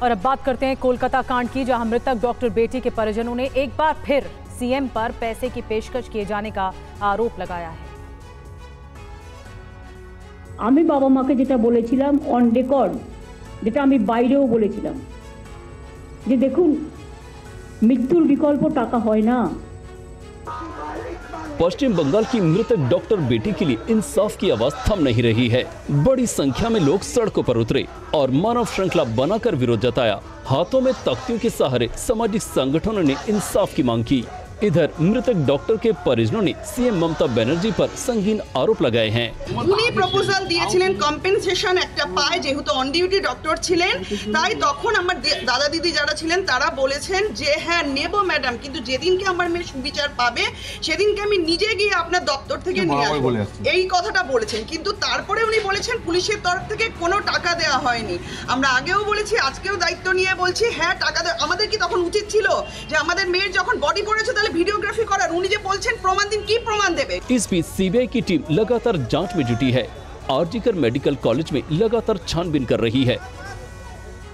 और अब बात करते हैं कोलकाता कांड की, जहां मृतक डॉक्टर बेटी के परिजनों ने एक बार फिर सीएम पर पैसे की पेशकश किए जाने का आरोप लगाया है। আমি বাবা মাকে যেটা বলেছিলাম অন রেকর্ড, যেটা আমি বাইরেও বলেছিলাম যে দেখুন মৃত্যুর বিকল্প টাকা হয় না। पश्चिम बंगाल की मृतक डॉक्टर बेटी के लिए इंसाफ की आवाज थम नहीं रही है। बड़ी संख्या में लोग सड़कों पर उतरे और मानव श्रृंखला बनाकर विरोध जताया। हाथों में तख्तियों के सहारे सामाजिक संगठनों ने इंसाफ की मांग की। इधर मृतक डॉक्टर के परिजनों ने सीएम ममता बनर्जी पर संगीन आरोप लगाए हैं। उन्हीं प्रपोजल दिएছিলেন কম্পেনসেশন একটা পায়, যেহেতু অন ডিউটি ডক্টর ছিলেন, তাই তখন আমার দাদা দিদি যারা ছিলেন তারা বলেছেন যে হ্যাঁ নেব ম্যাডাম, কিন্তু যেদিনকে আমার মেয়ে সুবিচার পাবে সেদিনকে আমি নিজে গিয়ে আপনার দপ্তর থেকে নিয়ে আসবো, এই কথাটা বলেছেন। কিন্তু তারপরে উনি বলেছেন পুলিশের তরফ থেকে কোনো টাকা দেওয়া হয়নি। আমরা আগেও বলেছি, আজকেও দায়িত্ব নিয়ে বলছি, হ্যাঁ টাকা আমাদের কি তখন উচিত ছিল যে আমাদের মেয়ের যখন বডি পড়েছে वीडियोग्राफी करार, उन्हीं जे बोलছেন प्रमाण दिन की प्रमाण देबे। इस बीच सीबीआई की टीम लगातार जांच में जुटी है। आरजीकर मेडिकल कॉलेज में लगातार छानबीन कर रही है।